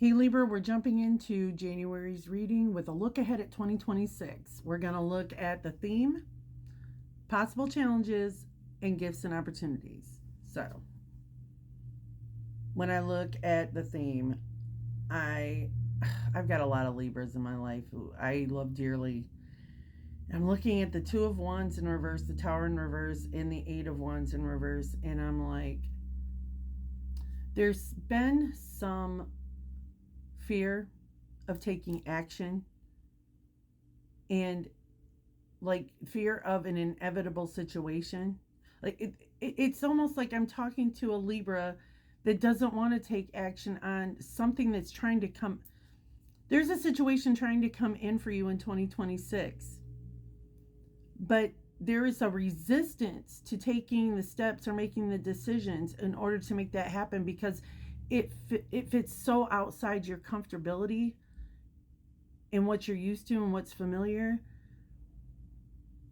Hey Libra, we're jumping into January's reading with a look ahead at 2026. We're going to look at the theme, possible challenges, and gifts and opportunities. So, when I look at the theme, I've got a lot of Libras in my life who I love dearly. I'm looking at the Two of Wands in reverse, the Tower in reverse, and the Eight of Wands in reverse, and I'm like, there's been some fear of taking action and like fear of an inevitable situation. Like it's almost like I'm talking to a Libra that doesn't want to take action on something that's trying to come. There's a situation trying to come in for you in 2026, but there is a resistance to taking the steps or making the decisions in order to make that happen because it fits so outside your comfortability and what you're used to and what's familiar.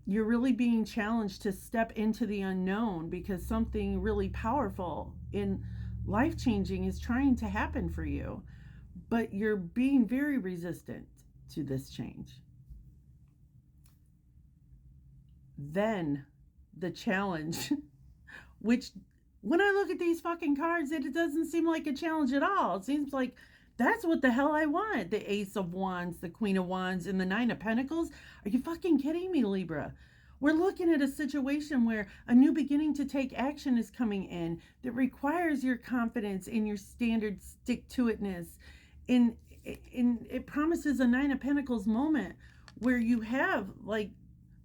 You're really being challenged to step into the unknown because something really powerful and life-changing is trying to happen for you, but you're being very resistant to this change. Then the challenge, which when I look at these fucking cards, it doesn't seem like a challenge at all. It seems like that's what the hell I want. The Ace of Wands, the Queen of Wands, and the Nine of Pentacles. Are you fucking kidding me, Libra? We're looking at a situation where a new beginning to take action is coming in that requires your confidence and your standard stick-to-itness. And it promises a Nine of Pentacles moment where you have like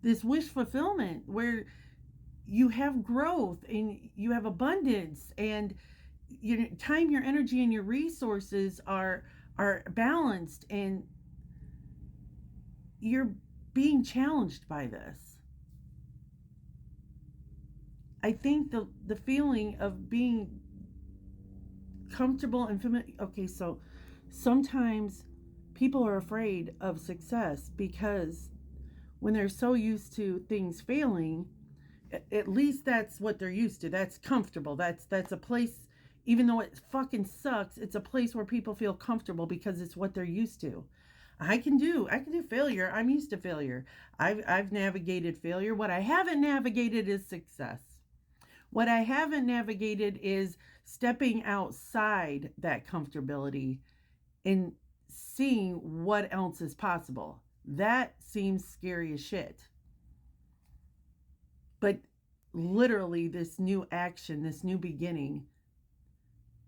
this wish fulfillment, where you have growth and you have abundance, and your time, your energy, and your resources are balanced, and you're being challenged by this. I think the feeling of being comfortable and familiar. Okay, so sometimes people are afraid of success because when they're so used to things failing, at least that's what they're used to. That's comfortable. That's a place, even though it fucking sucks, it's a place where people feel comfortable because it's what they're used to. I can do failure. I'm used to failure. I've navigated failure. What I haven't navigated is success. What I haven't navigated is stepping outside that comfortability and seeing what else is possible. That seems scary as shit. But literally, this new action, this new beginning,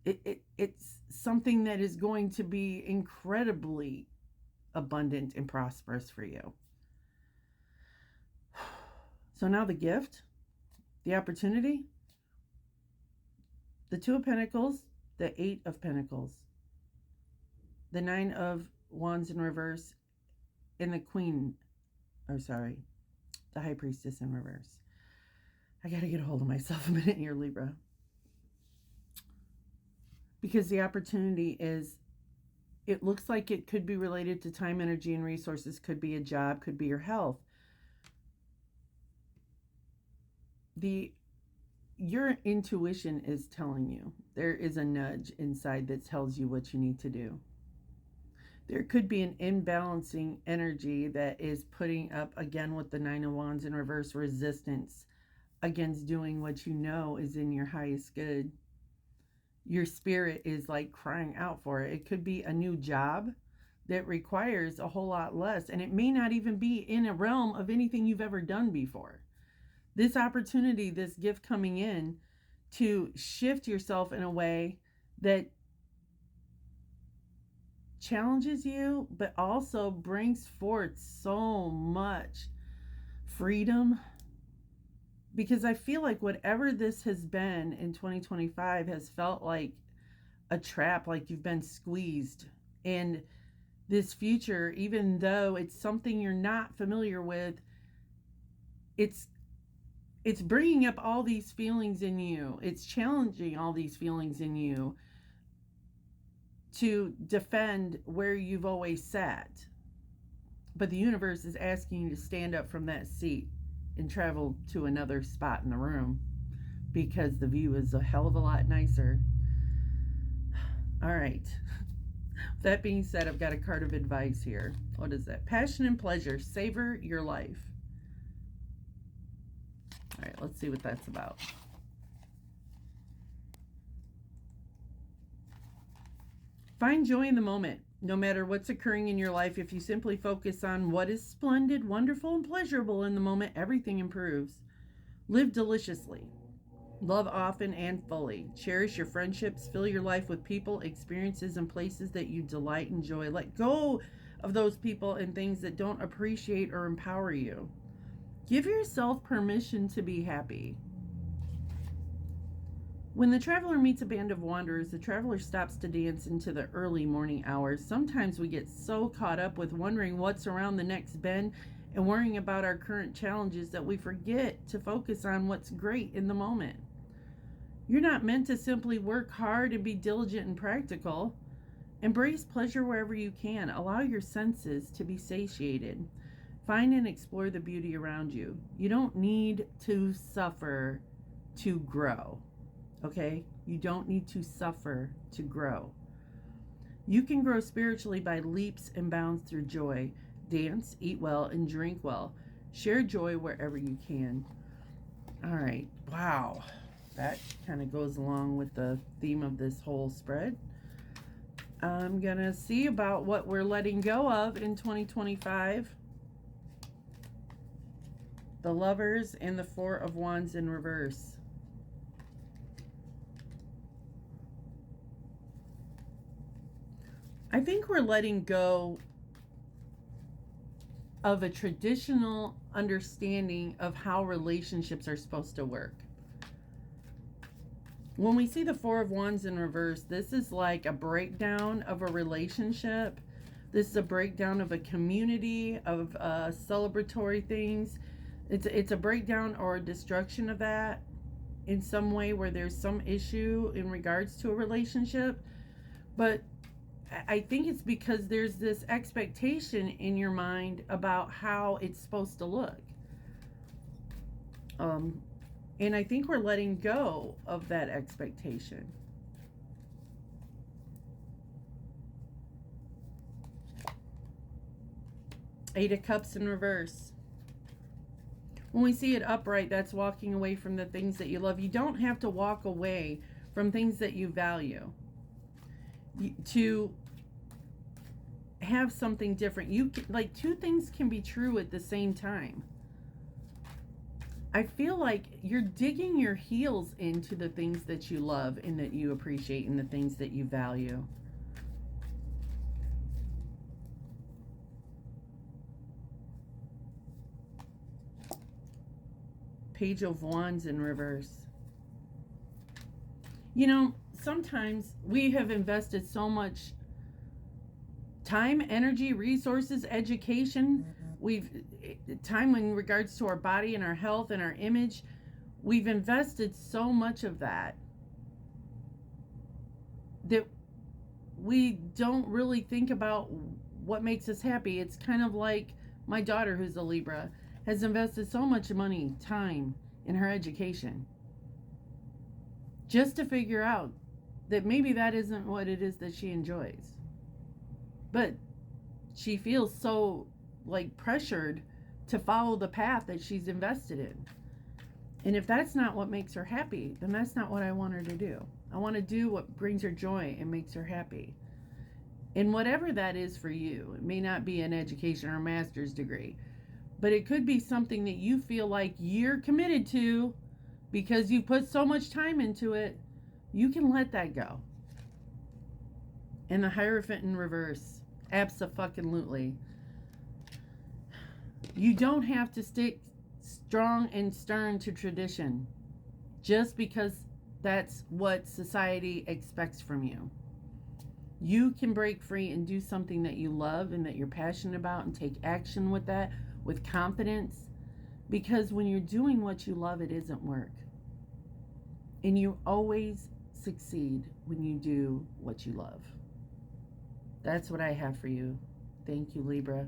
it's something that is going to be incredibly abundant and prosperous for you. So now the gift, the opportunity, the Two of Pentacles, the Eight of Pentacles, the Nine of Wands in reverse, and the High Priestess in reverse. I got to get a hold of myself a minute here, Libra. Because the opportunity is, it looks like it could be related to time, energy, and resources. Could be a job, could be your health. Your intuition is telling you. There is a nudge inside that tells you what you need to do. There could be an imbalancing energy that is putting up, again with the Nine of Wands in reverse, resistance against doing what you know is in your highest good. Your spirit is like crying out for it. It could be a new job that requires a whole lot less, and it may not even be in a realm of anything you've ever done before. This opportunity, this gift coming in to shift yourself in a way that challenges you, but also brings forth so much freedom. Because I feel like whatever this has been in 2025 has felt like a trap, like you've been squeezed. And this future, even though it's something you're not familiar with, it's bringing up all these feelings in you. It's challenging all these feelings in you to defend where you've always sat. But the universe is asking you to stand up from that seat and travel to another spot in the room because the view is a hell of a lot nicer. All right. That being said, I've got a card of advice here. What is that? Passion and pleasure. Savor your life. All right, let's see what that's about. Find joy in the moment. No matter what's occurring in your life, if you simply focus on what is splendid, wonderful, and pleasurable in the moment, everything improves. Live deliciously. Love often and fully. Cherish your friendships. Fill your life with people, experiences, and places that you delight and enjoy. Let go of those people and things that don't appreciate or empower you. Give yourself permission to be happy. When the traveler meets a band of wanderers, the traveler stops to dance into the early morning hours. Sometimes we get so caught up with wondering what's around the next bend and worrying about our current challenges that we forget to focus on what's great in the moment. You're not meant to simply work hard and be diligent and practical. Embrace pleasure wherever you can. Allow your senses to be satiated. Find and explore the beauty around you. You don't need to suffer to grow. Okay? You don't need to suffer to grow. You can grow spiritually by leaps and bounds through joy. Dance, eat well, and drink well. Share joy wherever you can. All right. Wow. That kind of goes along with the theme of this whole spread. I'm going to see about what we're letting go of in 2025. The Lovers and the Four of Wands in reverse. I think we're letting go of a traditional understanding of how relationships are supposed to work. When we see the Four of Wands in reverse, this is like a breakdown of a relationship. This is a breakdown of a community, of celebratory things. It's a breakdown or a destruction of that in some way where there's some issue in regards to a relationship. But I think it's because there's this expectation in your mind about how it's supposed to look. And I think we're letting go of that expectation. Eight of Cups in reverse. When we see it upright, that's walking away from the things that you love. You don't have to walk away from things that you value to have something different. You can, like, two things can be true at the same time. I feel like you're digging your heels into the things that you love and that you appreciate and the things that you value. Page of Wands in reverse. You know, sometimes we have invested so much time, energy, resources, education. Time in regards to our body and our health and our image. We've invested so much of that we don't really think about what makes us happy. It's kind of like my daughter, who's a Libra, has invested so much money, time in her education just to figure out that maybe that isn't what it is that she enjoys. But she feels so like pressured to follow the path that she's invested in. And if that's not what makes her happy, then that's not what I want her to do. I want to do what brings her joy and makes her happy. And whatever that is for you, it may not be an education or a master's degree, but it could be something that you feel like you're committed to because you put so much time into it. You can let that go. And the Hierophant in reverse. Abso-fucking-lutely. You don't have to stick strong and stern to tradition just because that's what society expects from you. You can break free and do something that you love and that you're passionate about and take action with that with confidence, because when you're doing what you love, it isn't work. And you always succeed when you do what you love. That's what I have for you. Thank you, Libra.